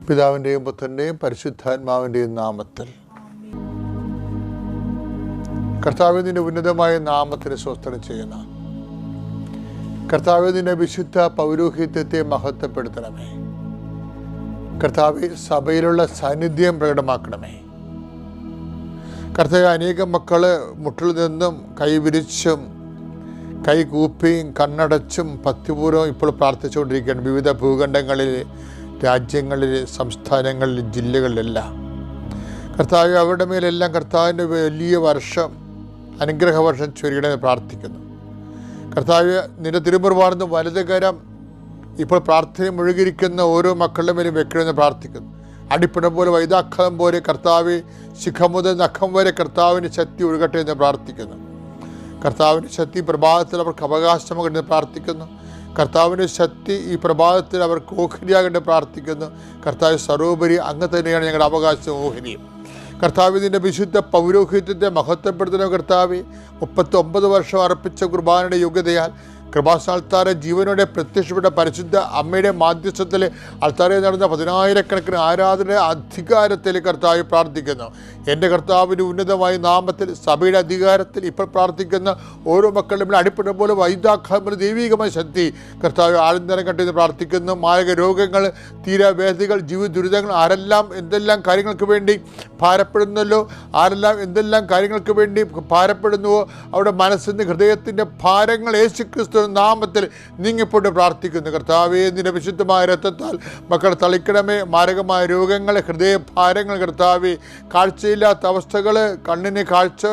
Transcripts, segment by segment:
പിതാവിൻ്റെയും പുത്രൻ്റെയും പരിശുദ്ധാത്മാവിൻ്റെയും നാമത്തിൽ. കർത്താവിൻ്റെ ഉന്നതമായ നാമത്തിന് സ്വസ്ത്രം ചെയ്യുന്ന കർത്താവിൻ്റെ വിശുദ്ധ പൗരോഹിത്യത്തെ മഹത്വപ്പെടുത്തണമേ. കർത്താവ് സഭയിലുള്ള സാന്നിധ്യം പ്രകടമാക്കണമേ. കർത്താവ് അനേകം മക്കൾ മുട്ടിൽ നിന്നും കൈവിരിച്ചും കൈകൂപ്പിയും കണ്ണടച്ചും ഭക്തിപൂർവ്വം ഇപ്പോൾ പ്രാർത്ഥിച്ചുകൊണ്ടിരിക്കുകയാണ്. വിവിധ ഭൂഖണ്ഡങ്ങളിൽ, രാജ്യങ്ങളിൽ, സംസ്ഥാനങ്ങളിൽ, ജില്ലകളിലെല്ലാം കർത്താവ് അവരുടെ മേലെല്ലാം കർത്താവിൻ്റെ വലിയ വർഷം, അനുഗ്രഹവർഷം ചൊരിയണമെന്ന് പ്രാർത്ഥിക്കുന്നു. കർത്താവ് നിന്റെ തിരുമുറുവാർന്ന് വലതുകരം ഇപ്പോൾ പ്രാർത്ഥന മുഴുകിയിരിക്കുന്ന ഓരോ മക്കളുടെ മേലും വെക്കണമെന്ന് പ്രാർത്ഥിക്കുന്നു. അടിപ്പിടം പോലെ, വൈതാഖം പോലെ കർത്താവ് ശിഖം മുതൽ നഖം വരെ കർത്താവിൻ്റെ ശക്തി ഒഴുകട്ടെ എന്ന് പ്രാർത്ഥിക്കുന്നു. കർത്താവിൻ്റെ ശക്തി പ്രഭാതത്തിൽ അവർക്ക് അവകാശമാകട്ടെ പ്രാർത്ഥിക്കുന്നു. കർത്താവിൻ്റെ ശക്തി ഈ പ്രഭാതത്തിൽ അവർക്ക് ഓഹരിയാകട്ടെ പ്രാർത്ഥിക്കുന്നു. കർത്താവ് സർവോപരി അങ്ങ് തന്നെയാണ് ഞങ്ങളുടെ അവകാശവും ഓഹരിയും. കർത്താവിൻ്റെ വിശുദ്ധ പൗരോഹിത്യത്തെ മഹത്വപ്പെടുത്തുന്ന കർത്താവ് 39 വർഷം അർപ്പിച്ച കുർബാനയുടെ യോഗ്യതയാൽ കൃപാസ്ഥാനത്താറെ ജീവനോടെ പ്രത്യക്ഷപ്പെട്ട പരിശുദ്ധ അമ്മയുടെ മാധ്യസ്ഥത്തിൽ അൾത്താരയിൽ നടന്ന 10,000-കണക്കിന് ആരാധന അധികാരത്തിൽ കർത്താവ് പ്രാർത്ഥിക്കുന്നു. എൻ്റെ കർത്താവിൻ്റെ ഉന്നതമായ നാമത്തിൽ സഭയുടെ അധികാരത്തിൽ ഇപ്പോൾ പ്രാർത്ഥിക്കുന്ന ഓരോ മക്കളുടെ അടിപ്പെടും പോലെ വൈദാഖ്യ ദൈവികമായ ശക്തി കർത്താവ് ആഴ്ന്നരം കണ്ടെന്ന് പ്രാർത്ഥിക്കുന്നു. മാരക രോഗങ്ങൾ, തീരാവേദികൾ, ജീവിത ദുരിതങ്ങൾ, ആരെല്ലാം എന്തെല്ലാം കാര്യങ്ങൾക്ക് വേണ്ടി ഭാരപ്പെടുന്നല്ലോ, ആരെല്ലാം എന്തെല്ലാം കാര്യങ്ങൾക്ക് വേണ്ടി ഭാരപ്പെടുന്നുവോ അവിടെ മനസ്സിൻ്റെ ഹൃദയത്തിൻ്റെ ഭാരങ്ങൾ യേശുക്രിസ്തു നാമത്തിൽ നീങ്ങിപ്പോട്ട് പ്രാർത്ഥിക്കുന്നു. കർത്താവേ, നിന്റെ വിശുദ്ധമായ രക്തത്താൽ മക്കൾ തളിക്കണമേ. മാരകമായ രോഗങ്ങൾ, ഹൃദയഭാരങ്ങൾ, കർത്താവേ, കാഴ്ചയില്ലാത്ത അവസ്ഥകൾ, കണ്ണിന് കാഴ്ച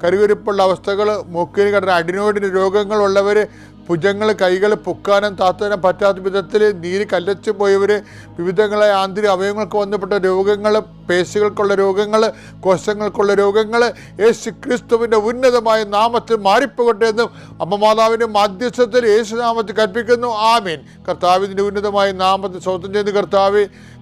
കരുവരിപ്പുള്ള അവസ്ഥകൾ, മൂക്കിന് കടന്ന അഡിനോയിഡിന് രോഗങ്ങളുള്ളവർ, ഭുജങ്ങൾ, കൈകൾ പൊക്കാനും താത്താനും പറ്റാത്ത വിധത്തിൽ നീര് കല്ലച്ചു പോയവർ, വിവിധങ്ങളായ ആന്തരിക അവയവങ്ങൾക്ക് ബന്ധപ്പെട്ട രോഗങ്ങൾ, പേശികൾക്കുള്ള രോഗങ്ങൾ, കോശങ്ങൾക്കുള്ള രോഗങ്ങൾ യേശു ക്രിസ്തുവിൻ്റെ ഉന്നതമായ നാമത്തിൽ മാറിപ്പോകട്ടെ എന്നും അമ്മ മാതാവിൻ്റെ മാധ്യസ്ഥത്തിൽ യേശു നാമത്തിൽ കൽപ്പിക്കുന്നു. ആമേൻ. കർത്താവിൻ്റെ ഉന്നതമായ നാമത്തിൽ സ്വന്തം ചെയ്യുന്ന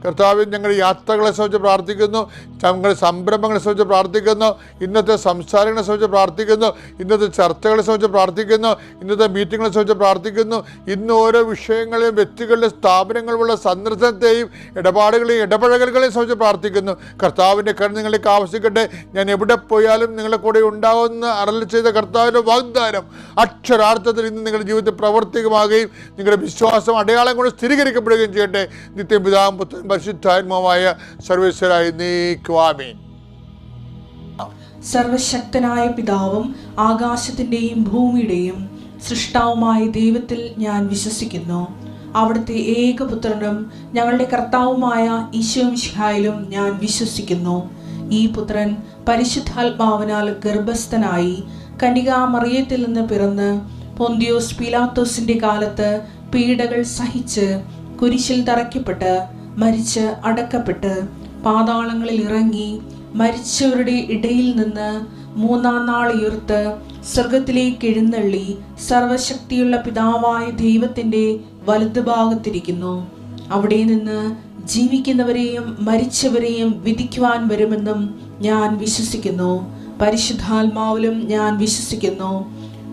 കർത്താവ് ഞങ്ങളുടെ യാത്രകളെ സംബന്ധിച്ച് പ്രാർത്ഥിക്കുന്നു. ഞങ്ങളുടെ സംരംഭങ്ങളെ സംബന്ധിച്ച് പ്രാർത്ഥിക്കുന്നു. ഇന്നത്തെ സംസാരങ്ങളെ സംബന്ധിച്ച് പ്രാർത്ഥിക്കുന്നു. ഇന്നത്തെ ചർച്ചകളെ സംബന്ധിച്ച് പ്രാർത്ഥിക്കുന്നു. ഇന്നത്തെ മീറ്റിങ്ങുകളെ സംബന്ധിച്ച് പ്രാർത്ഥിക്കുന്നു. ഇന്ന് ഓരോ വിഷയങ്ങളെയും, വ്യക്തികളുടെ സ്ഥാപനങ്ങളുള്ള സന്ദർശനത്തെയും ഇടപാടുകളെയും ഇടപഴകലുകളെയും സംബന്ധിച്ച് പ്രാർത്ഥിക്കുന്നു. കർത്താവിൻ്റെ കരുണ നിങ്ങൾക്ക് ആവശ്യിക്കട്ടെ. ഞാൻ എവിടെ പോയാലും നിങ്ങളുടെ കൂടെ ഉണ്ടാവുമെന്ന് അരുളി ചെയ്ത കർത്താവിൻ്റെ വാഗ്ദാനം അക്ഷരാർത്ഥത്തിൽ ഇന്ന് നിങ്ങളുടെ ജീവിതത്തിൽ പ്രവർത്തികമാകുകയും നിങ്ങളുടെ വിശ്വാസം അടയാളം കൊണ്ട് സ്ഥിരീകരിക്കപ്പെടുകയും ചെയ്യട്ടെ. നിത്യം പിതാവും പുത്രനും പരിശുദ്ധാത്മാവായ സർവേശ്വരായ നീക്കുവാമേൻ. സർവശക്തനായ പിതാവും ആകാശത്തിൻ്റെയും ഭൂമിയുടെയും സൃഷ്ടാവുമായ ദൈവത്തിൽ ഞാൻ വിശ്വസിക്കുന്നു. അവിടുത്തെ ഏകപുത്രനും ഞങ്ങളുടെ കർത്താവുമായ ഈശോ മിശിഹായിലും ഞാൻ വിശ്വസിക്കുന്നു. ഈ പുത്രൻ പരിശുദ്ധാത്മാവിനാൽ ഗർഭസ്ഥനായി കന്യകാമറിയത്തിൽ നിന്ന് പിറന്ന് പൊന്തിയോസ് പീലാത്തോസിന്റെ കാലത്ത് പീഡകൾ സഹിച്ച് കുരിശിൽ തറയ്ക്കപ്പെട്ട് മരിച്ച് അടക്കപ്പെട്ട് പാതാളങ്ങളിൽ ഇറങ്ങി മരിച്ചവരുടെ ഇടയിൽ നിന്ന് 3-ാം നാൾ ഉയർത്ത് സ്വർഗത്തിലേക്ക് എഴുന്നള്ളി സർവശക്തിയുള്ള പിതാവായ ദൈവത്തിൻ്റെ വലതുഭാഗത്തിരിക്കുന്നു. അവിടെ നിന്ന് ജീവിക്കുന്നവരെയും മരിച്ചവരെയും വിധിക്കുവാൻ വരുമെന്നും ഞാൻ വിശ്വസിക്കുന്നു. പരിശുദ്ധാത്മാവിലും ഞാൻ വിശ്വസിക്കുന്നു.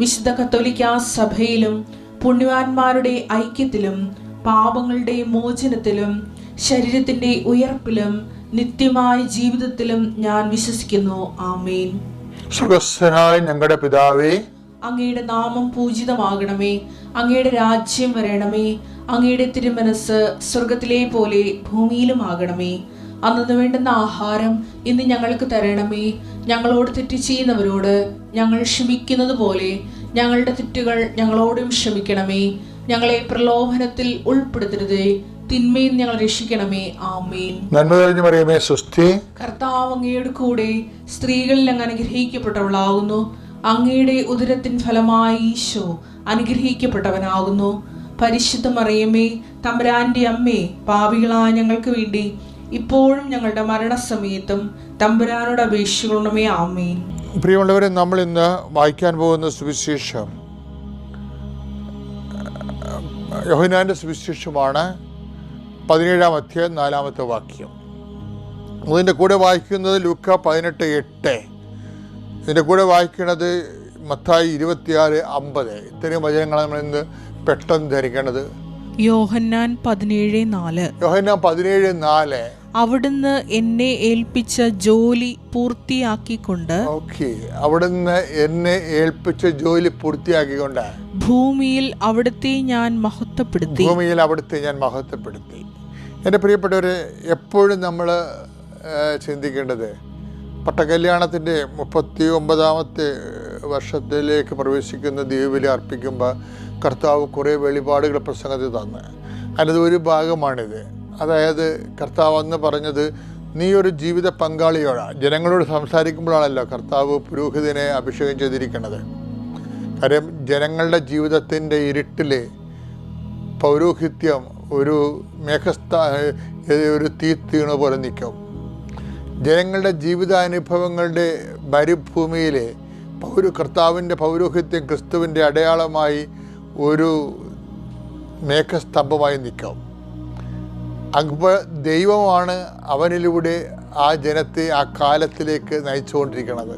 വിശുദ്ധ കത്തോലിക്കാ സഭയിലും പുണ്യവാന്മാരുടെ ഐക്യത്തിലും പാപങ്ങളുടെ മോചനത്തിലും ശരീരത്തിൻ്റെ ഉയർപ്പിലും നിത്യമായ ജീവിതത്തിലും ഞാൻ വിശ്വസിക്കുന്നു. ആമേൻ. സ്വർഗ്ഗസ്ഥനായ ഞങ്ങളുടെ പിതാവേ, അങ്ങയുടെ നാമം പൂജിതമാകണമേ. അങ്ങയുടെ രാജ്യം വരണമേ. അങ്ങയുടെ തിരുമനസ് സ്വർഗത്തിലെ പോലെ ഭൂമിയിലും ആകണമേ. അന്നു വേണ്ടുന്ന ആഹാരം ഇന്ന് ഞങ്ങൾക്ക് തരണമേ. ഞങ്ങളോട് തെറ്റ് ചെയ്യുന്നവരോട് ഞങ്ങൾ ക്ഷമിക്കുന്നത് പോലെ ഞങ്ങളുടെ തെറ്റുകൾ ഞങ്ങളോടും ക്ഷമിക്കണമേ. ഞങ്ങളെ പ്രലോഭനത്തിൽ ഉൾപ്പെടുത്തരുതേ, തിന്മയിൽ ഞങ്ങൾ രക്ഷിക്കണമേ. ആമേൻ. നന്മ നിറഞ്ഞ മറിയമേ, സ്വസ്തി. കർത്താവ് അങ്ങയുടെ കൂടെ സ്ത്രീകളിൽ അങ്ങ് അനുഗ്രഹിക്കപ്പെട്ടവളാകുന്നു. അങ്ങയുടെ ഉദരത്തിൻ ഫലമായി ഈശോ അനുഗ്രഹിക്കപ്പെട്ടവനാകുന്നു. പരിശുദ്ധ മറിയമേ, തമ്പുരാന്റെ അമ്മേ, പാപികളായ ഞങ്ങൾക്ക് വേണ്ടി ഇപ്പോഴും ഞങ്ങളുടെ മരണസമയത്തും തമ്പുരാനോട് അപേക്ഷിക്കണമേ. ആമേൻ. പ്രിയമുള്ളവരെ, നമ്മൾ ഇന്ന് വായിക്കാൻ പോകുന്ന സുവിശേഷം യോഹന്നാന്റെ സുവിശേഷമാണ്. 17-ാം അധ്യായം 4-ാമത്തെ വാക്യം. അതിൻ്റെ കൂടെ വായിക്കുന്നത് ലൂക്ക 18:8. ഇതിൻ്റെ കൂടെ വായിക്കുന്നത് മത്തായി 26:50. ഇത്രയും വചനങ്ങൾ നമ്മൾ ഇന്ന് പെട്ടെന്ന് ധരിക്കേണ്ടത് യോഹന്നാൻ 17:4. യോഹന്നാൻ 17:4. അവിടുന്ന് എന്നെ ഏൽപ്പിച്ച ജോലി പൂർത്തിയാക്കിക്കൊണ്ട്. അവിടുന്ന് എന്നെ ഏൽപ്പിച്ച ജോലി പൂർത്തിയാക്കിക്കൊണ്ട് ഭൂമിയിൽ അവിടുത്തെ ഞാൻ മഹത്വപ്പെടുത്തി. എൻ്റെ പ്രിയപ്പെട്ടവരെ, എപ്പോഴും നമ്മൾ ചിന്തിക്കേണ്ടത്, പട്ടകല്യാണത്തിൻ്റെ 39ാമത്തെ വർഷത്തിലേക്ക് പ്രവേശിക്കുന്ന ദൈവബലി അർപ്പിക്കുമ്പോൾ കർത്താവ് കുറേ വെളിപാടുകൾ പ്രസംഗത്തിൽ തന്ന്. അതിനത് ഒരു ഭാഗമാണിത്. അതായത് കർത്താവ് അന്ന് പറഞ്ഞത്, നീ ഒരു ജീവിത പങ്കാളിയോടാണ്. ജനങ്ങളോട് സംസാരിക്കുമ്പോഴാണല്ലോ കർത്താവ് പുരോഹിതനെ അഭിഷേകം ചെയ്തിരിക്കുന്നത്. കാര്യം ജനങ്ങളുടെ ജീവിതത്തിൻ്റെ ഇരുട്ടിൽ പൗരോഹിത്യം ഒരു ഒരു തീത്തീണ പോലെ നിൽക്കും. ജനങ്ങളുടെ ജീവിതാനുഭവങ്ങളുടെ മരുഭൂമിയിൽ കർത്താവിൻ്റെ പൗരോഹിത്യം ക്രിസ്തുവിൻ്റെ അടയാളമായി ഒരു മേഘസ്തംഭമായി നിൽക്കും. അപ്പോൾ ദൈവമാണ് അവനിലൂടെ ആ ജനത്തെ ആ കാലത്തിലേക്ക് നയിച്ചുകൊണ്ടിരിക്കുന്നത്.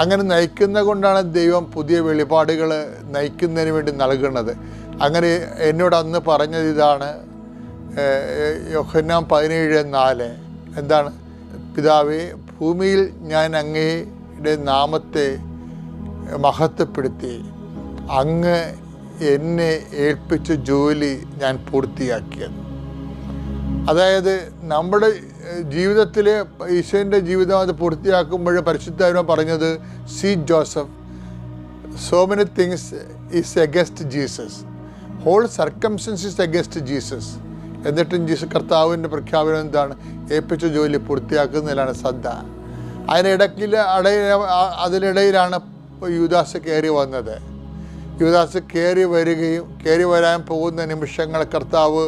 അങ്ങനെ നയിക്കുന്ന കൊണ്ടാണ് ദൈവം പുതിയ വെളിപാടുകൾ നയിക്കുന്നതിന് വേണ്ടി നൽകുന്നത്. അങ്ങനെ എന്നോട് അന്ന് പറഞ്ഞത് ഇതാണ്, യോഹന്നാൻ 17:4. എന്താണ്? പിതാവേ, ഭൂമിയിൽ ഞാൻ അങ്ങയുടെ നാമത്തെ മഹത്വപ്പെടുത്തി, അങ്ങ് എന്നെ ഏൽപ്പിച്ച ജോലി ഞാൻ പൂർത്തിയാക്കിയത്. അതായത് നമ്മുടെ ജീവിതത്തിൽ ഈശോൻ്റെ ജീവിതം അത് പൂർത്തിയാക്കുമ്പോൾ പരിശുദ്ധാത്മാവ് പറഞ്ഞത്, see Joseph, so many things is against Jesus, whole circumstance is against Jesus. എന്നിട്ടും കർത്താവിൻ്റെ പ്രഖ്യാപനം എന്താണ്? ഏൽപ്പിച്ച ജോലി പൂർത്തിയാക്കുന്നതിലാണ് ശ്രദ്ധ. അതിനിടയിലാണ് യൂദാസ് കയറി വന്നത്. യൂദാസ് കയറി വരാൻ പോകുന്ന നിമിഷങ്ങൾ കർത്താവ്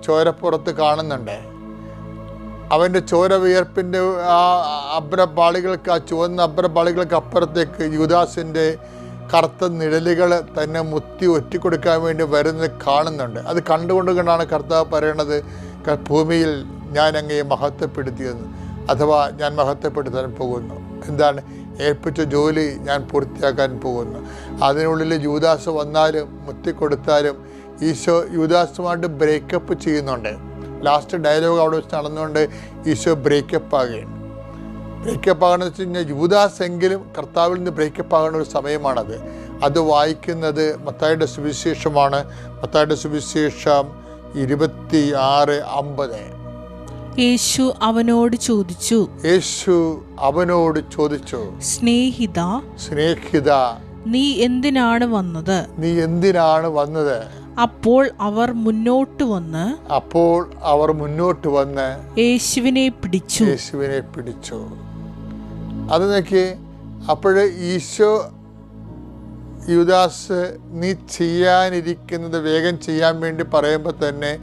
ചോരപ്പുറത്ത് കാണുന്നുണ്ട്. അവൻ്റെ ചോര വിയർപ്പിൻ്റെ ആ ചുവന്ന അബ്രപാളികൾക്ക് അപ്പുറത്തേക്ക് യൂദാസിൻ്റെ കറുത്ത നിഴലുകൾ തന്നെ മുത്തി ഒറ്റിക്കൊടുക്കാൻ വേണ്ടി വരുന്നത് കാണുന്നുണ്ട്. അത് കണ്ടുകൊണ്ടാണ് കർത്താവ് പറയണത്, ഭൂമിയിൽ ഞാൻ അങ്ങയെ മഹത്വപ്പെടുത്തിയെന്ന്, അഥവാ ഞാൻ മഹത്വപ്പെടുത്താൻ പോകുന്നു. എന്താണ്? ഏൽപ്പിച്ച ജോലി ഞാൻ പൂർത്തിയാക്കാൻ പോകുന്നു. അതിനുള്ളിൽ യൂദാസ് വന്നാലും മുത്തിക്കൊടുത്താലും ഈശോ യൂദാസുമായിട്ട് ബ്രേക്കപ്പ് ചെയ്യുന്നുണ്ട്. ലാസ്റ്റ് ഡയലോഗ് അവിടെ വെച്ച് നടന്നുകൊണ്ട് ഈശോ ബ്രേക്കപ്പ് ആകുകയാണ്. ബ്രേക്കപ്പ് ആകണമെന്ന് വെച്ച് കഴിഞ്ഞാൽ യൂദാസ് എങ്കിലും കർത്താവിൽ നിന്ന് ബ്രേക്കപ്പ് ആകുന്ന ഒരു സമയമാണത്. അത് വായിക്കുന്നത് മത്തായിയുടെ സുവിശേഷമാണ്. മത്തായിയുടെ സുവിശേഷം 26:50. യേശു അവനോട് ചോദിച്ചു, സ്നേഹിത, നീ എന്തിനാണ് വന്നത്? അപ്പോൾ അവർ മുന്നോട്ട് വന്ന് യേശുവിനെ പിടിച്ചു. അത് നോക്കി. അപ്പോഴ് ഈശോ യൂദാസ്, നീ ചെയ്യാനിരിക്കുന്നത് വേഗം ചെയ്യാൻ വേണ്ടി പറയുമ്പോൾ തന്നെ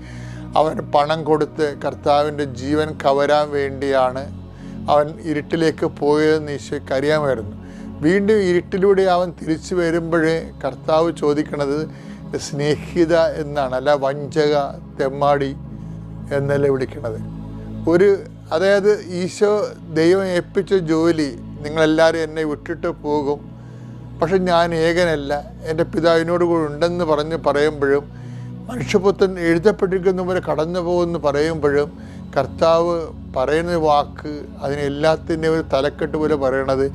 അവൻ പണം കൊടുത്ത് കർത്താവിൻ്റെ ജീവൻ കവരാൻ വേണ്ടിയാണ് അവൻ ഇരുട്ടിലേക്ക് പോയതെന്ന് ഈശോയ്ക്ക് അറിയാമായിരുന്നു. വീണ്ടും ഇരുട്ടിലൂടെ അവൻ തിരിച്ചു വരുമ്പോഴേ കർത്താവ് ചോദിക്കണത് സ്നേഹിത എന്നാണ്, അല്ല വഞ്ചക, തെമ്മാടി എന്നല്ല വിളിക്കണത്. അതായത് ഈശോ ദൈവം ഏൽപ്പിച്ച ജോലി, നിങ്ങളെല്ലാവരും എന്നെ വിട്ടിട്ട് പോകും, പക്ഷെ ഞാൻ ഏകനല്ല, എൻ്റെ പിതാവിനോട് കൂടെ ഉണ്ടെന്ന് പറയുമ്പോഴും മനുഷ്യപുത്രൻ എഴുതപ്പെട്ടിരിക്കുന്ന പോലെ കടന്നു പോകുമെന്ന് പറയുമ്പോഴും കർത്താവ് പറയുന്ന വാക്ക് അതിനെല്ലാത്തിൻ്റെ ഒരു തലക്കെട്ട് പോലെ പറയണത്,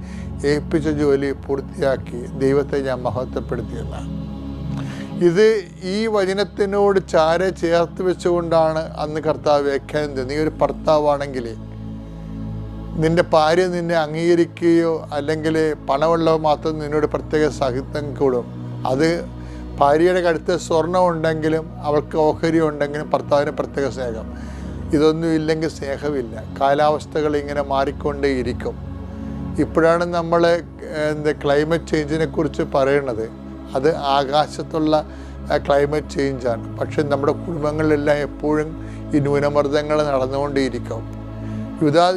ഏൽപ്പിച്ച ജോലി പൂർത്തിയാക്കി ദൈവത്തെ ഞാൻ മഹത്വപ്പെടുത്തിയെന്നാണ്. ഇത് ഈ വചനത്തിനോട് ചേർത്ത് വെച്ചുകൊണ്ടാണ് അന്ന് കർത്താവ് വ്യാഖ്യാനം. നീ ഒരു ഭർത്താവാണെങ്കിൽ നിൻ്റെ ഭാര്യ നിന്നെ അംഗീകരിക്കുകയോ അല്ലെങ്കിൽ പണമുള്ളവ മാത്രം നിന്നോട് പ്രത്യേക സാഹിത്യം കൂടും. അത് ഭാര്യയുടെ കഴുത്ത് സ്വർണ്ണം ഉണ്ടെങ്കിലും അവൾക്ക് ഓഹരി ഉണ്ടെങ്കിലും ഭർത്താവിന് പ്രത്യേക സ്നേഹം. ഇതൊന്നും ഇല്ലെങ്കിൽ സ്നേഹമില്ല. കാലാവസ്ഥകൾ ഇങ്ങനെ മാറിക്കൊണ്ടേയിരിക്കും. ഇപ്പോഴാണ് നമ്മൾ ക്ലൈമറ്റ് ചേഞ്ചിനെ കുറിച്ച് പറയുന്നത്. അത് ആകാശത്തുള്ള ക്ലൈമറ്റ് ചേഞ്ചാണ്. പക്ഷെ നമ്മുടെ കുടുംബങ്ങളിലെല്ലാം എപ്പോഴും ഈ ന്യൂനമർദ്ദങ്ങൾ നടന്നുകൊണ്ടേയിരിക്കും.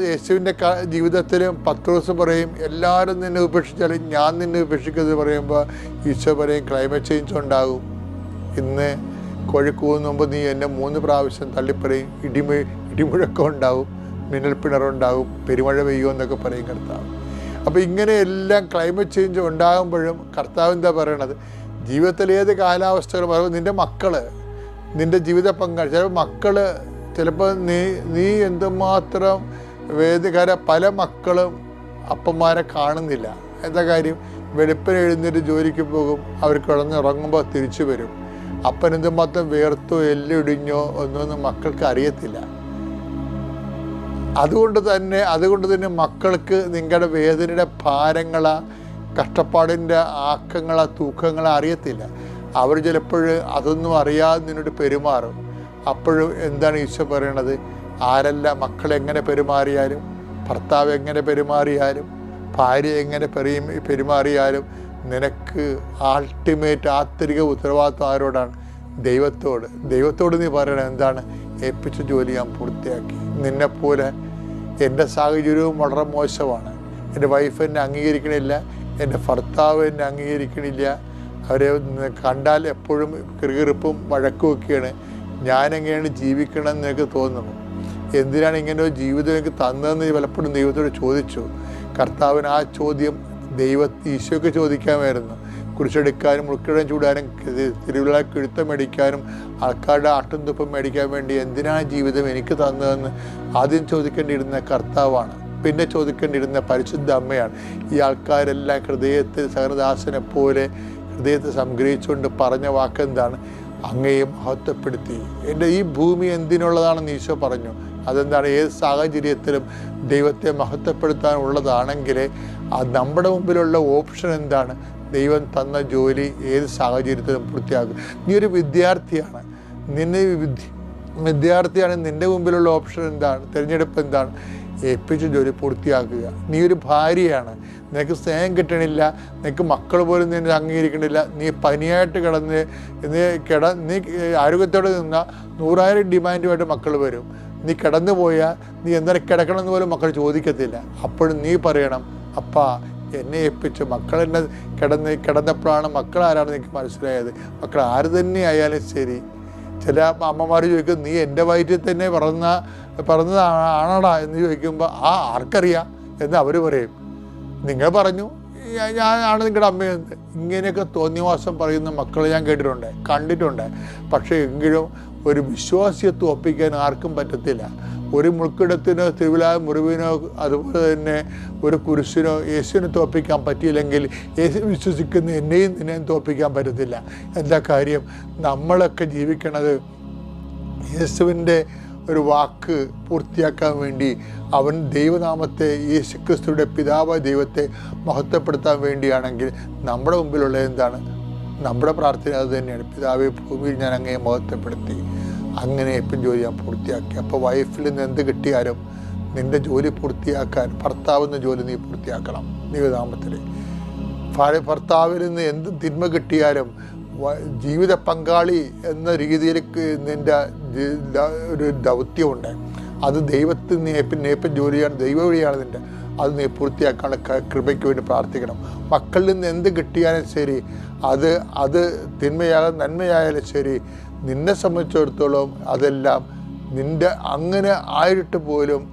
യേശുവിൻ്റെ ജീവിതത്തിലും പത്രോസ് പറയും, എല്ലാവരും നിന്നെ ഉപേക്ഷിച്ചാലും ഞാൻ നിന്നെ ഉപേക്ഷിക്കുന്നത് പറയുമ്പോൾ ഈശോ പറയും, ക്ലൈമറ്റ് ചേഞ്ച് ഉണ്ടാകും. ഇന്ന് കോഴിക്കൂന്ന് മുമ്പ് നീ എന്നെ 3 പ്രാവശ്യം തള്ളിപ്പറയും, ഇടിമുഴക്കം ഉണ്ടാവും, മിന്നൽപ്പിണറുണ്ടാകും, പെരുമഴ പെയ്യുമെന്നൊക്കെ പറയും കർത്താവ്. അപ്പോൾ ഇങ്ങനെയെല്ലാം ക്ലൈമറ്റ് ചേഞ്ച് ഉണ്ടാകുമ്പോഴും കർത്താവ് എന്താ പറയണത്? ജീവിതത്തിൽ ഏത് കാലാവസ്ഥകളും പറയുമ്പോൾ നിൻ്റെ മക്കൾ, നിൻ്റെ ജീവിത പങ്കാളി, ചിലപ്പോൾ മക്കൾ, ചിലപ്പോൾ നീ എന്തുമാത്രം വേദനകര, പല മക്കളും അപ്പന്മാരെ കാണുന്നില്ല. എന്താ കാര്യം? വെളുപ്പിന് എഴുന്നേറ്റ് ജോലിക്ക് പോകും, അവർ കിടന്നുറങ്ങുമ്പോൾ തിരിച്ചു വരും. അപ്പൻ എന്തുമാത്രം വേർത്തോ എല്ലിടിഞ്ഞോ ഒന്നൊന്നും മക്കൾക്ക് അറിയത്തില്ല. അതുകൊണ്ട് തന്നെ മക്കൾക്ക് നിങ്ങളുടെ വേദനയുടെ ഭാരങ്ങളാ, കഷ്ടപ്പാടിൻ്റെ ആക്കങ്ങളാ, തൂക്കങ്ങളാ അറിയത്തില്ല. അവർ ചിലപ്പോൾ അതൊന്നും അറിയാതെ നിന്നോട് പെരുമാറും. അപ്പോഴും എന്താണ് ഈശോ പറയണത്? ആരെല്ലാം മക്കളെങ്ങനെ പെരുമാറിയാലും, ഭർത്താവ് എങ്ങനെ പെരുമാറിയാലും, ഭാര്യ എങ്ങനെ പെരുമാറിയാലും നിനക്ക് ആൾട്ടിമേറ്റ് ആന്തരിക ഉത്തരവാദിത്വം ആരോടാണ്? ദൈവത്തോട് നീ പറയണം എന്താണ്? ഏൽപ്പിച്ച ജോലി ഞാൻ പൂർത്തിയാക്കി. നിന്നെപ്പോലെ എൻ്റെ സാഹചര്യവും വളരെ മോശമാണ്. എൻ്റെ വൈഫ് എന്നെ അംഗീകരിക്കണില്ല, എൻ്റെ ഭർത്താവ് എന്നെ അംഗീകരിക്കണില്ല, അവരെ കണ്ടാൽ എപ്പോഴും കിറുകിറുപ്പും വഴക്കുമൊക്കെയാണ്. ഞാനെങ്ങനെയാണ് ജീവിക്കണമെന്ന് നിനക്ക് തോന്നുന്നു. എന്തിനാണ് ഇങ്ങനെ ഒരു ജീവിതം എനിക്ക് തന്നതെന്ന് പലപ്പോഴും ദൈവത്തോട് ചോദിച്ചു. കർത്താവിന് ആ ചോദ്യം ഈശോയ്ക്ക് ചോദിക്കാമായിരുന്നു. കുരിശെടുക്കാനും മുൾക്കിടം ചൂടാനും തിരുവിള കിഴുത്തം മേടിക്കാനും ആൾക്കാരുടെ ആട്ടും തുപ്പും മേടിക്കാൻ വേണ്ടി എന്തിനാണ് ജീവിതം എനിക്ക് തന്നതെന്ന് ആദ്യം ചോദിക്കേണ്ടിയിരുന്ന കർത്താവാണ്. പിന്നെ ചോദിക്കേണ്ടിയിരുന്ന പരിശുദ്ധ അമ്മയാണ്. ഈ ആൾക്കാരെല്ലാം ഹൃദയത്തിൽ സഹനദാസനെ പോലെ ഹൃദയത്തെ സംഗ്രഹിച്ചുകൊണ്ട് പറഞ്ഞ വാക്കെന്താണ്? അങ്ങയെ മഹത്വപ്പെടുത്തി. എൻ്റെ ഈ ഭൂമി എന്തിനുള്ളതാണെന്ന് ഈശോ പറഞ്ഞു. അതെന്താണ്? ഏത് സാഹചര്യത്തിലും ദൈവത്തെ മഹത്വപ്പെടുത്താനുള്ളതാണെങ്കിൽ നമ്മുടെ മുമ്പിലുള്ള ഓപ്ഷൻ എന്താണ്? ദൈവം തന്ന ജോലി ഏത് സാഹചര്യത്തിലും പൂർത്തിയാക്കും. നീ ഒരു വിദ്യാർത്ഥിയാണ്, നിൻ്റെ മുമ്പിലുള്ള ഓപ്ഷൻ എന്താണ്? തിരഞ്ഞെടുപ്പ് എന്താണ്? ഏൽപ്പിച്ച ജോലി പൂർത്തിയാക്കുക. നീ ഒരു ഭാര്യയാണ്, നിനക്ക് സ്നേഹം കിട്ടണില്ല, നിനക്ക് മക്കൾ പോലും നിന്നെ അംഗീകരിക്കണില്ല, നീ പനിയായിട്ട് നീ ആരോഗ്യത്തോടെ നിന്നാൽ 100,000 ഡിമാൻഡുമായിട്ട് മക്കൾ വരും. നീ കിടന്നു പോയാൽ നീ എന്തായാലും കിടക്കണമെന്ന് പോലും മക്കൾ ചോദിക്കത്തില്ല. അപ്പോഴും നീ പറയണം, അപ്പാ എന്നെ ഏൽപ്പിച്ച് മക്കളെന്നെ കിടന്നപ്പോഴാണ് മക്കൾ ആരാണെന്ന് എനിക്ക് മനസ്സിലായത്. മക്കൾ ആര് തന്നെ ആയാലും ശരി. ചില അമ്മമാർ ചോദിക്കും, നീ എൻ്റെ വയറ്റിൽ തന്നെ പറഞ്ഞതാണോടാ എന്ന് ചോദിക്കുമ്പോൾ ആർക്കറിയാം എന്ന് അവർ പറയും. നിങ്ങൾ പറഞ്ഞു ഞാനാണ് നിങ്ങളുടെ അമ്മയെന്ന്. ഇങ്ങനെയൊക്കെ തോന്നിയവാസം പറയുന്ന മക്കളെ ഞാൻ കണ്ടിട്ടുണ്ട്. പക്ഷേ എങ്കിലും ഒരു വിശ്വാസിയെ തോൽപ്പിക്കാൻ ആർക്കും പറ്റത്തില്ല. ഒരു മുൾക്കിടത്തിനോ തിരുവിലാ മുറിവിനോ അതുപോലെ തന്നെ ഒരു കുരിശിനോ യേശുവിനെ തോൽപ്പിക്കാൻ പറ്റിയില്ലെങ്കിൽ യേശു വിശ്വസിക്കുന്ന എന്നെയും നിന്നെയും തോൽപ്പിക്കാൻ പറ്റത്തില്ല. എന്താ കാര്യം? നമ്മളൊക്കെ ജീവിക്കണത് യേശുവിൻ്റെ ഒരു വാക്ക് പൂർത്തിയാക്കാൻ വേണ്ടി, അവൻ ദൈവനാമത്തെ, യേശുക്രിസ്തുവിൻ്റെ പിതാവായ ദൈവത്തെ മഹത്വപ്പെടുത്താൻ വേണ്ടിയാണെങ്കിൽ നമ്മുടെ മുമ്പിലുള്ള എന്താണ്? നമ്മുടെ പ്രാർത്ഥന അത് തന്നെയാണ്. പിതാവേ, ഭൂമിയിൽ ഞാൻ അങ്ങയെ മഹത്വപ്പെടുത്തി, അങ്ങനെ ഇപ്പം ജോലി ഞാൻ പൂർത്തിയാക്കി. അപ്പോൾ വൈഫിൽ നിന്ന് എന്ത് കിട്ടിയാലും നിൻ്റെ ജോലി പൂർത്തിയാക്കാൻ ഭർത്താവിൻ്റെ ജോലി നീ പൂർത്തിയാക്കണം ദൈവനാമത്തിൽ. ഭർത്താവിൽ നിന്ന് എന്ത് തിന്മ കിട്ടിയാലും ജീവിത പങ്കാളി എന്ന രീതിയിൽ നിൻ്റെ ഒരു ദൗത്യമുണ്ട്. അത് ദൈവത്തിൽ നേപ്പം ജോലിയാണ്, ദൈവ വഴിയാണ് നിൻ്റെ. അത് നീ പൂർത്തിയാക്കാനുള്ള കൃപയ്ക്ക് വേണ്ടി പ്രാർത്ഥിക്കണം. മക്കളിൽ നിന്ന് എന്ത് കിട്ടിയാലും ശരി, അത് തിന്മയായാലും നന്മയായാലും ശരി, നിന്നെ സംബന്ധിച്ചിടത്തോളം അതെല്ലാം നിൻ്റെ അങ്ങനെ ആയിട്ട് പോലും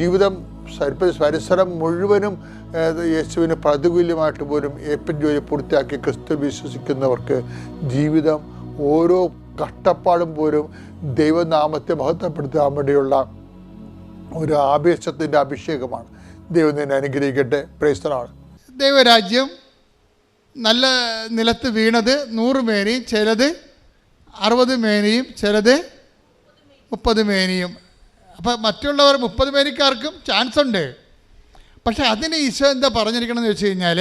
ജീവിതം പരിസരം മുഴുവനും യേശുവിന് പ്രതികൂല്യമായിട്ട് പോലും ഏപ്പൻ ജോലി പൂർത്തിയാക്കി ക്രിസ്തു വിശ്വസിക്കുന്നവർക്ക് ജീവിതം ഓരോ കഷ്ടപ്പാടും പോലും ദൈവനാമത്തെ മഹത്വപ്പെടുത്താൻ വേണ്ടിയുള്ള ഒരു ആവേശത്തിൻ്റെ അഭിഷേകമാണ്. ദൈവം നിന്നെ അനുഗ്രഹിക്കട്ടെ. Praise the Lord. ദൈവരാജ്യം നല്ല നിലത്ത് വീണത് 100 മേനിയും, ചിലത് 60 മേനിയും, ചിലത് 30 മേനിയും. അപ്പോൾ മറ്റുള്ളവർ 30 മേനിക്കാർക്കും ചാൻസ് ഉണ്ട്. പക്ഷേ അതിന് ഈശോ എന്താ പറഞ്ഞിരിക്കണമെന്ന് വെച്ച് കഴിഞ്ഞാൽ,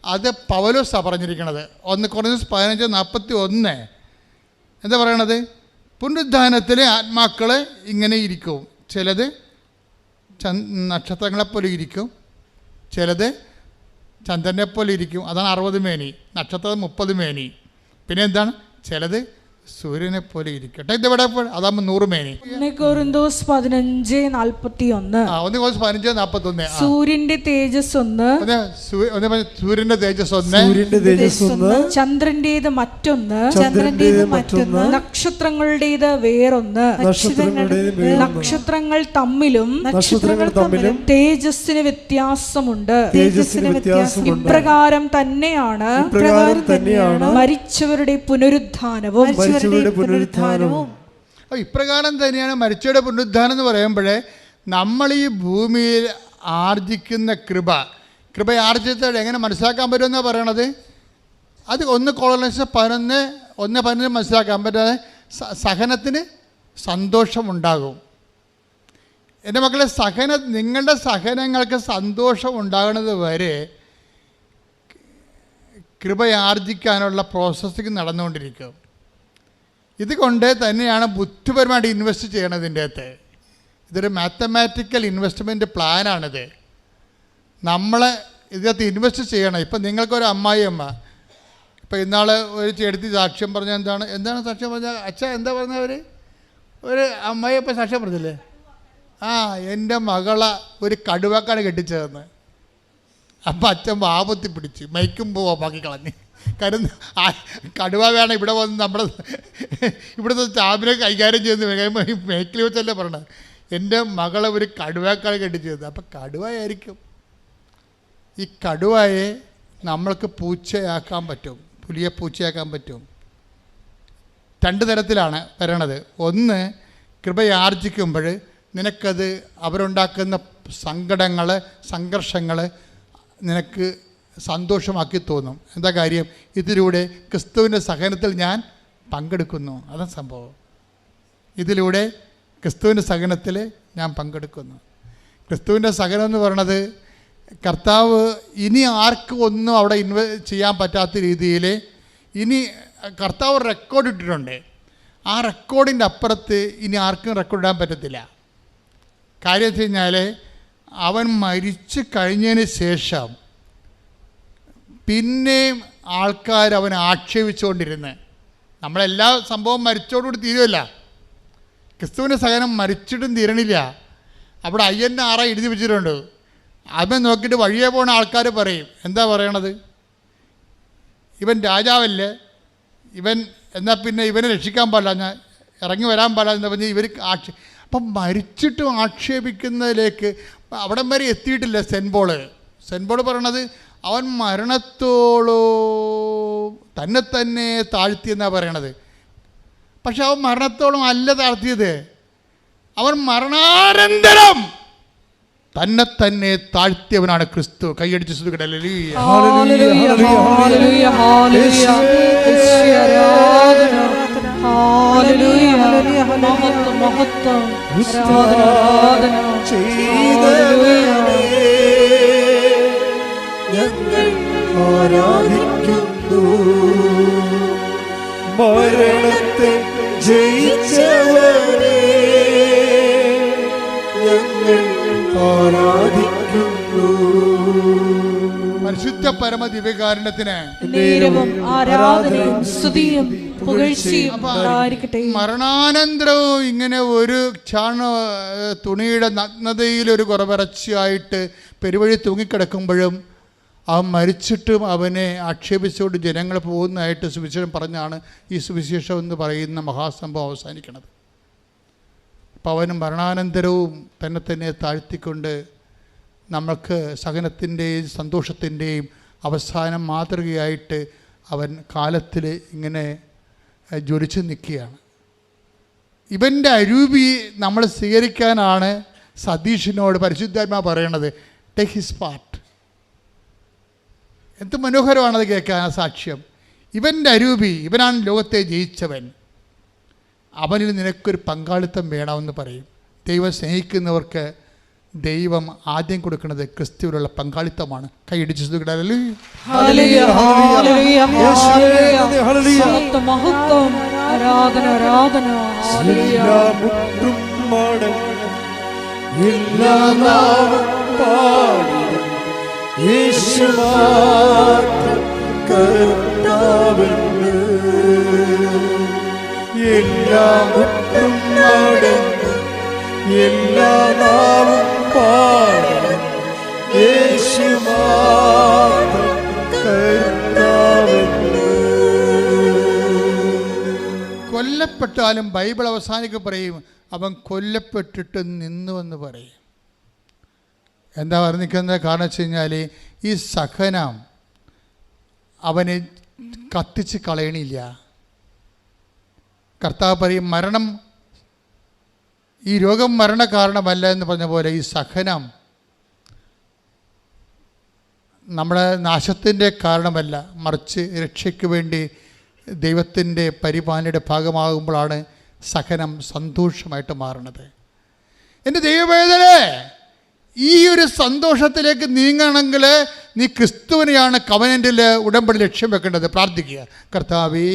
അത് പൗലോസാണ് പറഞ്ഞിരിക്കണത്. 1 കൊരിന്ത്യർ 15:41 എന്താ പറയണത്? പുനരുദ്ധാനത്തിലെ ആത്മാക്കൾ ഇങ്ങനെ ഇരിക്കും, ചിലത് നക്ഷത്രങ്ങളെപ്പോലെ ഇരിക്കും, ചിലത് ചന്ദ്രനെപ്പോലെ ഇരിക്കും. അതാണ് 60 മേനി. നക്ഷത്രം 30 മേനി. പിന്നെ എന്താണ്? ചിലത് സൂര്യനെ പോലെ ഇരിക്കട്ടെ. ഇതെവിടെ അതാകുമ്പോൾ 100 മേനി. 1 കൊരിന്തോസ് 15:41. 1 കൊരിന്തോസ് 15:41. സൂര്യന്റെ തേജസ് ഒന്ന്, സൂര്യന്റെ തേജസ് ഒന്ന്, ചന്ദ്രന്റേത് മറ്റൊന്ന്, നക്ഷത്രങ്ങളുടേത് വേറൊന്ന്, നക്ഷത്രങ്ങൾ തമ്മിലും തേജസ്സിന് വ്യത്യാസമുണ്ട്. ഇപ്രകാരം തന്നെയാണ് മരിച്ചവരുടെ പുനരുത്ഥാനവും. ഇപ്രകാരം തന്നെയാണ് മരിച്ചവരുടെ പുനരുദ്ധാനം എന്ന് പറയുമ്പോഴേ നമ്മൾ ഈ ഭൂമിയിൽ ആർജിക്കുന്ന കൃപയാർജിച്ചത് എങ്ങനെ മനസ്സിലാക്കാൻ പറ്റുമെന്നാണ് പറയണത്. അത് 1 കൊളോസർ 11 മനസ്സിലാക്കാൻ പറ്റാതെ സഹനത്തിന് സന്തോഷമുണ്ടാകും. എൻ്റെ മക്കളെ, നിങ്ങളുടെ സഹനങ്ങൾക്ക് സന്തോഷം ഉണ്ടാകുന്നത് വരെ കൃപയാർജിക്കാനുള്ള പ്രോസസ്സിങ് നടന്നുകൊണ്ടിരിക്കും. ഇതുകൊണ്ട് തന്നെയാണ് ബുദ്ധിപരമായിട്ട് ഇൻവെസ്റ്റ് ചെയ്യണതിൻ്റെ അകത്ത്. ഇതൊരു മാത്തമാറ്റിക്കൽ ഇൻവെസ്റ്റ്മെൻറ്റ് പ്ലാനാണിത്. നമ്മൾ ഇതിനകത്ത് ഇൻവെസ്റ്റ് ചെയ്യണം. ഇപ്പം നിങ്ങൾക്കൊരു അമ്മായിയമ്മ, ഇപ്പം ഇന്നാൾ ഒരു ചെടുത്തി സാക്ഷ്യം പറഞ്ഞാൽ എന്താണ് സാക്ഷ്യം പറഞ്ഞാൽ? അച്ഛാ എന്താ പറഞ്ഞവർ? ഒരു അമ്മായിയപ്പം സാക്ഷ്യം പറഞ്ഞില്ലേ? എൻ്റെ മകളെ ഒരു കടുവക്കാണ് കെട്ടിച്ചതെന്ന്. അപ്പം അച്ഛൻ വാപത്തി പിടിച്ച് മൈക്കും പോവാക്കി കളഞ്ഞ്. കാര്യം കടുവ വേണം ഇവിടെ വന്ന് നമ്മുടെ ഇവിടുത്തെ സ്റ്റാമ്പിനെ കൈകാര്യം ചെയ്യുന്ന മേക്കിൽ വെച്ചല്ലേ പറഞ്ഞത്. എൻ്റെ മകളെ ഒരു കടുവക്കാണ് കെട്ടിച്ചത്. അപ്പം കടുവയായിരിക്കും. ഈ കടുവയെ നമ്മൾക്ക് പൂച്ചയാക്കാൻ പറ്റും, പുലിയെ പൂച്ചയാക്കാൻ പറ്റും. 2 തരത്തിലാണ് വരണത്. ഒന്ന്, കൃപയാർജിക്കുമ്പോൾ നിനക്കത് അവരുണ്ടാക്കുന്ന സങ്കടങ്ങൾ, സംഘർഷങ്ങൾ നിനക്ക് സന്തോഷമാക്കി തോന്നും. എന്താ കാര്യം? ഇതിലൂടെ ക്രിസ്തുവിൻ്റെ സഹനത്തിൽ ഞാൻ പങ്കെടുക്കുന്നു. അതാണ് സംഭവം. ഇതിലൂടെ ക്രിസ്തുവിൻ്റെ സഹനത്തിൽ ഞാൻ പങ്കെടുക്കുന്നു. ക്രിസ്തുവിൻ്റെ സഹനം എന്ന് പറയണത് കർത്താവ് ഇനി ആർക്കും ഒന്നും അവിടെ ചെയ്യാൻ പറ്റാത്ത രീതിയിൽ ഇനി കർത്താവ് റെക്കോർഡ് ഇട്ടിട്ടുണ്ട്. ആ റെക്കോർഡിൻ്റെ അപ്പുറത്ത് ഇനി ആർക്കും റെക്കോർഡ് ഇടാൻ പറ്റത്തില്ല. കാര്യം വെച്ച് കഴിഞ്ഞാൽ അവൻ മരിച്ചു കഴിഞ്ഞതിന് ശേഷം പിന്നെയും ആൾക്കാർ അവനെ ആക്ഷേപിച്ചുകൊണ്ടിരുന്ന്, നമ്മളെല്ലാ സംഭവം മരിച്ചോടുകൂടി തീരുമല്ല. ക്രിസ്തുവിൻ്റെ സഹനം മരിച്ചിട്ടും തീരണില്ല. അവിടെ INR എഴുതി വെച്ചിട്ടുണ്ട്. അവൻ നോക്കിയിട്ട് വഴിയെ പോണ ആൾക്കാർ പറയും, എന്താ പറയണത്? ഇവൻ രാജാവല്ലേ, ഇവൻ എന്നാൽ പിന്നെ ഇവനെ രക്ഷിക്കാൻ പാടില്ല, ഞാൻ ഇറങ്ങി വരാൻ പാടില്ല എന്ന് പറഞ്ഞ് ഇവർ അപ്പം മരിച്ചിട്ടും ആക്ഷേപിക്കുന്നതിലേക്ക് അവിടം വരെ എത്തിയിട്ടില്ല സെൻറ്റ് പോൾ പറയണത് അവൻ മരണത്തോളോ തന്നെ താഴ്ത്തിയെന്നാണ് പറയണത്. പക്ഷെ അവൻ മരണത്തോളം അല്ല താഴ്ത്തിയത്, അവൻ മരണാനന്തരം തന്നെ താഴ്ത്തിയവനാണ് ക്രിസ്തു. കൈയടിച്ച് ശ്രദ്ധിക്കട്ടെ. മരണത്തെ ജയിച്ചവനെ ഞങ്ങൾ ആരാധിക്കുന്നു. പരിശുദ്ധ പരമ ദിവ്യകാരുണ്യത്തിന് ആരാധനയും സ്തുതിയും പുകഴ്ചയും ഉണ്ടായിരിക്കട്ടെ. മരണാനന്തരവും ഇങ്ങനെ ഒരു തുണിയുടെ നഗ്നതയിൽ ഒരു കുറവിറച്ചിയായിട്ട് പെരുവഴി തൂങ്ങിക്കിടക്കുമ്പോഴും അവൻ മരിച്ചിട്ടും അവനെ ആക്ഷേപിച്ചുകൊണ്ട് ജനങ്ങൾ പോകുന്നതായിട്ട് സുവിശേഷം പറഞ്ഞാണ് ഈ സുവിശേഷം എന്ന് പറയുന്ന മഹാസംഭവം അവസാനിക്കുന്നത്. അപ്പം അവനും മരണാനന്തരവും തന്നെ താഴ്ത്തിക്കൊണ്ട് നമ്മൾക്ക് സഹനത്തിൻ്റെയും സന്തോഷത്തിൻ്റെയും അവസാനം മാതൃകയായിട്ട് അവൻ കാലത്തിൽ ഇങ്ങനെ ജ്വലിച്ച് നിൽക്കുകയാണ്. ഇവൻ്റെ അരൂപി നമ്മൾ സ്വീകരിക്കാനാണ് സതീഷിനോട് പരിശുദ്ധാത്മാവ് പറയണത്, ടേക്ക് ഹിസ് പാർട്ട്. എന്ത് മനോഹരമാണത് കേൾക്കാൻ ആ സാക്ഷ്യം. ഇവൻ്റെ അരൂപി, ഇവനാണ് ലോകത്തെ ജയിച്ചവൻ, അവനിൽ നിനക്കൊരു പങ്കാളിത്തം വേണമെന്ന് പറയും. ദൈവം സ്നേഹിക്കുന്നവർക്ക് ദൈവം ആദ്യം കൊടുക്കുന്നത് ക്രിസ്തുവിലുള്ള പങ്കാളിത്തമാണ്. കൈയിടിച്ച് എല്ലാം മുട്ടും മടങ്ങും, എല്ലാ നാവും പാടും, യേശു മാത്രം കർത്താവെന്ന്. കൊല്ലപ്പെട്ടാലും ബൈബിൾ അവസാനിക്ക് പറയും അവൻ കൊല്ലപ്പെട്ടിട്ട് നിന്നുവെന്ന് പറയും. എന്താ പറഞ്ഞിരിക്കുന്നത്? കാരണം വെച്ച് കഴിഞ്ഞാൽ ഈ സഹനം അവനെ കത്തിച്ച് കളയണില്ല. കർത്താവ് പറയും മരണം, ഈ രോഗം മരണ കാരണമല്ല എന്ന് പറഞ്ഞ പോലെ ഈ സഹനം നമ്മുടെ നാശത്തിൻ്റെ കാരണമല്ല, മറിച്ച് രക്ഷയ്ക്ക് വേണ്ടി ദൈവത്തിൻ്റെ പരിപാലനയുടെ ഭാഗമാകുമ്പോഴാണ് സഹനം സന്തോഷമായിട്ട് മാറുന്നത്. എൻ്റെ ദൈവവേദനേ, ഈ ഒരു സന്തോഷത്തിലേക്ക് നീങ്ങണമെങ്കിൽ നീ ക്രിസ്തുവിനെയാണ് കവനന്റിൽ ഉടമ്പടി ലക്ഷ്യം വെക്കേണ്ടത്. പ്രാർത്ഥിക്കുക, കർത്താവേ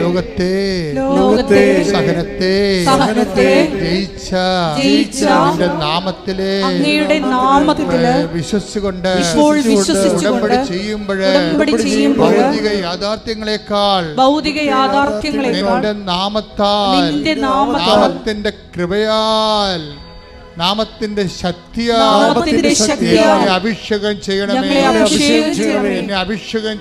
ലോകത്തെ സഹനത്തെ ജയിച്ച നിന്റെ നാമത്തിലെ വിശ്വസിച്ചുകൊണ്ട് ഉടമ്പടി ചെയ്യുമ്പോൾ ഭൗതിക യാഥാർത്ഥ്യങ്ങളെക്കാൾ നിന്റെ നാമത്താൽ, നാമത്തിന്റെ കൃപയാൽ, നാമത്തിന്റെ ശക്തിയാൽ അഭിഷേകം ചെയ്യണമേ, എന്നെ അഭിഷേകം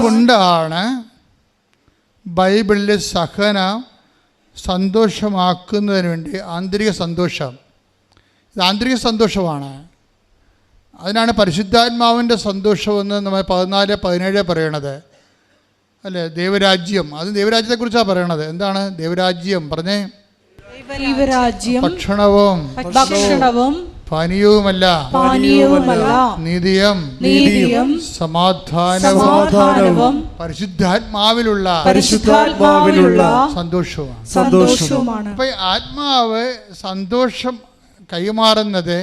കൊണ്ടാണ് ബൈബിളിലെ സഹനം സന്തോഷമാക്കുന്നതിന് വേണ്ടി ആന്തരിക സന്തോഷം, ഇത് ആന്തരിക സന്തോഷമാണ്. അതിനാണ് പരിശുദ്ധാത്മാവിൻ്റെ സന്തോഷമെന്ന് നമ്മൾ 14-17 പറയണത് അല്ലേ. ദൈവരാജ്യം, അത് ദൈവരാജ്യത്തെക്കുറിച്ചാണ് പറയണത്. എന്താണ് ദൈവരാജ്യം? പറഞ്ഞേ. ഭക്ഷണവും പാനീയവുമല്ല, നീതിയും സമാധാനവും പരിശുദ്ധാത്മാവിലുള്ള സന്തോഷവുമാണ്. അപ്പൊ ആത്മാവ് സന്തോഷം കൈമാറുന്നത്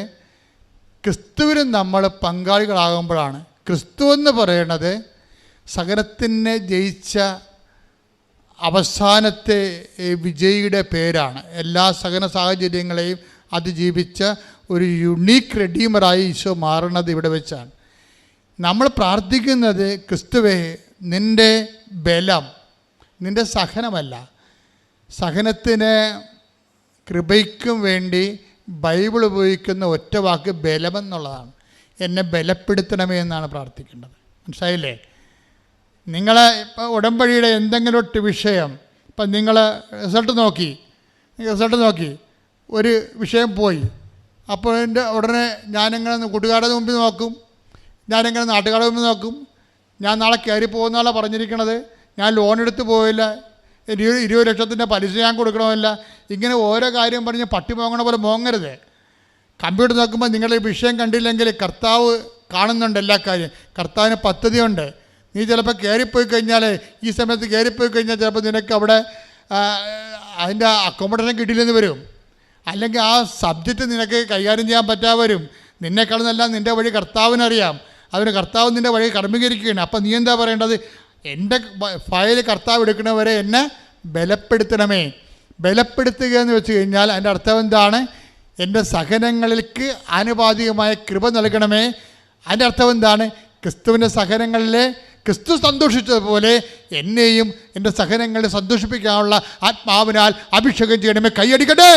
ക്രിസ്തുവിന് നമ്മൾ പങ്കാളികളാകുമ്പോഴാണ്. ക്രിസ്തു എന്ന് പറയണത് സകലത്തിനെ ജയിച്ച അവസാനത്തെ വിജയിയുടെ പേരാണ്. എല്ലാ സകല സാഹചര്യങ്ങളെയും അതിജീവിച്ച ഒരു യുണീക്ക് റെഡീമറായി ഈശോ മാറുന്നത് ഇവിടെ വെച്ചാണ്. നമ്മൾ പ്രാർത്ഥിക്കുന്നത് ക്രിസ്തുവേ, നിൻ്റെ ബലം, നിൻ്റെ സഹനമല്ല. സഹനത്തിന് കൃപയ്ക്കും വേണ്ടി ബൈബിൾ ഉപയോഗിക്കുന്ന ഒറ്റ വാക്ക് ബലമെന്നുള്ളതാണ്. എന്നെ ബലപ്പെടുത്തണമേ എന്നാണ് പ്രാർത്ഥിക്കേണ്ടത്. മനസ്സിലായില്ലേ? നിങ്ങൾ ഇപ്പോൾ ഉടമ്പടിയുടെ എന്തെങ്കിലും ഒരു വിഷയം, ഇപ്പം നിങ്ങൾ റിസൾട്ട് നോക്കി ഒരു വിഷയം പോയി, അപ്പോൾ എൻ്റെ ഉടനെ ഞാനെങ്ങനെ കൂട്ടുകാരുടെ മുമ്പിൽ നോക്കും, ഞാനെങ്ങനെ നാട്ടുകാരുടെ മുമ്പിൽ നോക്കും, ഞാൻ നാളെ കയറി പോകുന്നതാണ് പറഞ്ഞിരിക്കണത്, ഞാൻ ലോൺ എടുത്ത് പോയില്ല, 20 ലക്ഷത്തിൻ്റെ പലിശ ഞാൻ കൊടുക്കണമല്ല, ഇങ്ങനെ ഓരോ കാര്യം പറഞ്ഞ് പട്ടി മോങ്ങണ പോലെ മോങ്ങരുത്. കമ്പ്യൂട്ടർ നോക്കുമ്പോൾ നിങ്ങളുടെ വിഷയം കണ്ടില്ലെങ്കിൽ കർത്താവ് കാണുന്നുണ്ട് എല്ലാ കാര്യം. കർത്താവിന് പദ്ധതിയുണ്ട്. നീ ചിലപ്പോൾ കയറിപ്പോയി കഴിഞ്ഞാൽ, ഈ സമയത്ത് കയറിപ്പോയി കഴിഞ്ഞാൽ ചിലപ്പോൾ നിനക്ക് അവിടെ അതിൻ്റെ അക്കോമഡേഷൻ കിട്ടിയില്ലെന്ന് വരും, അല്ലെങ്കിൽ ആ സബ്ജക്റ്റ് നിനക്ക് കൈകാര്യം ചെയ്യാൻ പറ്റാതെ വരും. നിന്നെക്കാളുന്നെല്ലാം നിൻ്റെ വഴി കർത്താവിനറിയാം. അതിന് കർത്താവ് നിൻ്റെ വഴി കർമ്മീകരിക്കുകയാണ്. അപ്പം നീ എന്താ പറയേണ്ടത്? എൻ്റെ ഫയൽ കർത്താവ് എടുക്കണവരെ എന്നെ ബലപ്പെടുത്തണമേ. ബലപ്പെടുത്തുക എന്ന് വെച്ച് കഴിഞ്ഞാൽ അതിൻ്റെ അർത്ഥം എന്താണ്? എൻ്റെ സഹനങ്ങൾക്ക് ആനുപാതികമായ കൃപ നൽകണമേ. അതിൻ്റെ അർത്ഥം എന്താണ്? ക്രിസ്തുവിൻ്റെ സഹനങ്ങളിലെ ക്രിസ്തു സന്തോഷിച്ചതുപോലെ എന്നെയും എൻ്റെ സഹനങ്ങളെ സന്തോഷിപ്പിക്കാനുള്ള ആത്മാവിനാൽ അഭിഷേകം ചെയ്യണമേ. കൈയടിക്കട്ടെ.